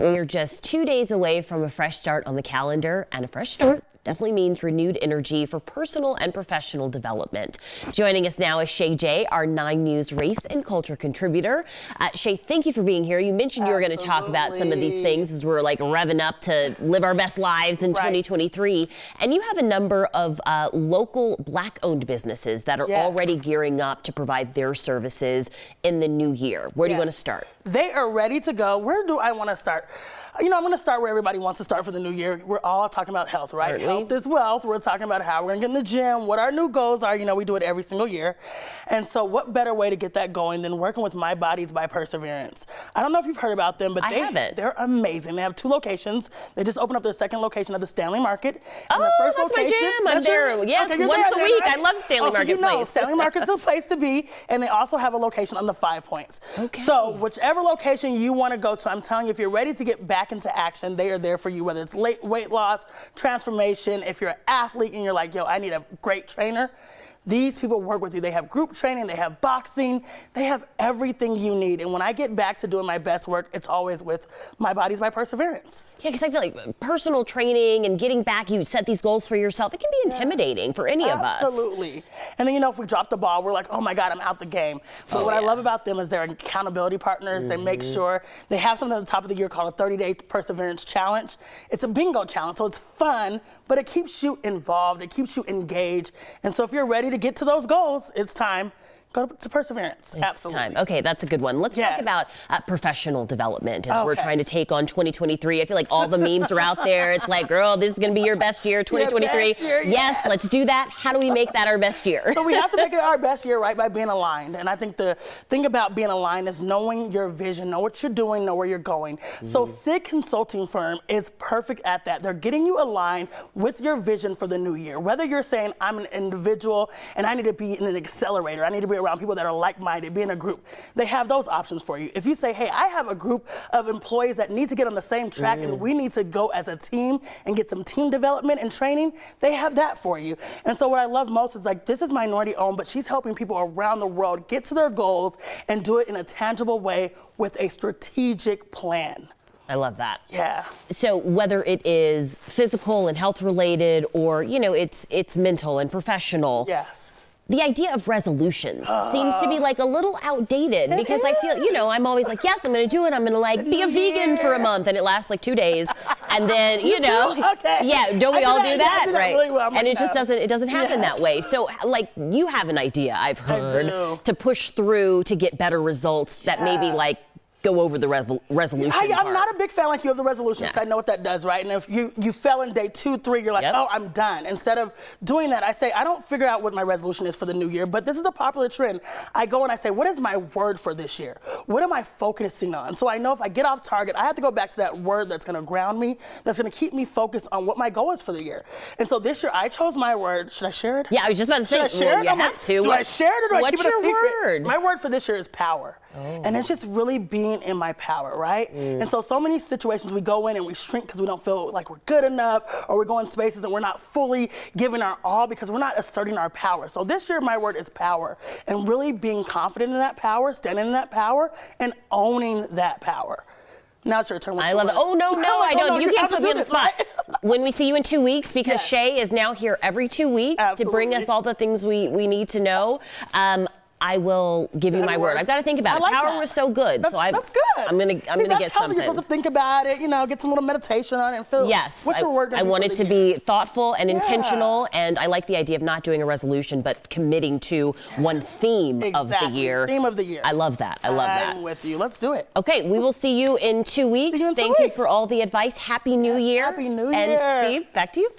We're just 2 days away from a fresh start on the calendar, and a fresh start definitely means renewed energy for personal and professional development. Joining us now is Shay J, our 9 News race and culture contributor. Shay, thank you for being here. You mentioned you were going to talk about some of these things as we're like revving up to live our best lives in 2023. And you have a number of local Black-owned businesses that are already gearing up to provide their services in the new year. Where do you want to start? They are ready to go. Where do I want to start? You know, I'm going to start where everybody wants to start for the new year. We're all talking about health, right? Health is wealth. We're talking about how we're going to get in the gym, what our new goals are. You know, we do it every single year. And so what better way to get that going than working with My Bodies by Perseverance? I don't know if you've heard about them, but they're amazing. They have 2 locations. They just opened up their 2nd location at the Stanley Market. And the first that's location, my gym. I'm there. Yes, okay, once a week. Right? I love Stanley Market Place. Know, Stanley Market's a place to be. And they also have a location on the 5 Points. Okay. So whichever location you want to go to, I'm telling you, if you're ready to get back into action, they are there for you, whether it's weight loss, transformation. If you're an athlete and you're like, yo, I need a great trainer, these people work with you. They have group training, they have boxing, they have everything you need. And when I get back to doing my best work, it's always with My Bodies by Perseverance. Yeah, because I feel like personal training and getting back, you set these goals for yourself, it can be intimidating for any of us. Absolutely. And then, you know, if we drop the ball, we're like, oh my God, I'm out the game. But what I love about them is they're accountability partners. They make sure they have something at the top of the year called a 30-day Perseverance Challenge. It's a bingo challenge, so it's fun, but it keeps you involved, it keeps you engaged. And so if you're ready to get to those goals, it's time. Go to Perseverance. It's time. Okay, that's a good one. Let's talk about professional development as we're trying to take on 2023. I feel like all the memes are out there. It's like, girl, this is going to be your best year, 2023. Best year, yes, let's do that. How do we make that our best year? So we have to make it our best year, right, by being aligned. And I think the thing about being aligned is knowing your vision, know what you're doing, know where you're going. So SIG Consulting Firm is perfect at that. They're getting you aligned with your vision for the new year. Whether you're saying, I'm an individual and I need to be in an accelerator, I need to be around people that are like-minded, be in a group. They have those options for you. If you say, hey, I have a group of employees that need to get on the same track and we need to go as a team and get some team development and training, they have that for you. And so what I love most is like, this is minority owned, but she's helping people around the world get to their goals and do it in a tangible way with a strategic plan. I love that. Yeah. So whether it is physical and health related or, you know, it's mental and professional. Yes. The idea of resolutions seems to be like a little outdated because I feel, you know, I'm always like, yes, I'm going to do it. I'm going to like be a vegan for a month and it lasts like 2 days. And then, you know, don't we all do that? Right. Really well. And it just doesn't happen that way. So like you have an idea, I've heard, to push through to get better results that maybe like go over the resolution I'm not a big fan like you of the resolutions. I know what that does, right? And if you fell in day 2, 3, you're like, oh, I'm done. Instead of doing that, I say, I don't figure out what my resolution is for the new year, but this is a popular trend. I go and I say, what is my word for this year? What am I focusing on? So I know if I get off target, I have to go back to that word that's going to ground me, that's going to keep me focused on what my goal is for the year. And so this year, I chose my word. Should I share it? Yeah, I was just about to say, should I share it? You have to. Do I share it or do I keep it a secret? What's your word? My word for this year is power. And it's just really being in my power, right? And so many situations we go in and we shrink because we don't feel like we're good enough, or we go in spaces and we're not fully giving our all because we're not asserting our power. So this year my word is power, and really being confident in that power, standing in that power, and owning that power. Now it's your turn. I love it. Oh, no, I don't. You can't put me on the spot. When we see you in 2 weeks, because Shay is now here every 2 weeks to bring us all the things we need to know. I will give you my word. I've got to think about it. Power was so good. That's good. I'm gonna get something. You're supposed to think about it, you know, get some little meditation on it and feel. Yes. What's your word? I want it to be thoughtful and intentional, and I like the idea of not doing a resolution, but committing to one theme of the year. Theme of the year. I love that. I love that. I'm with you. Let's do it. Okay, we will see you in 2 weeks. Thank you for all the advice. Happy New Year. Happy New Year. And Steve, back to you.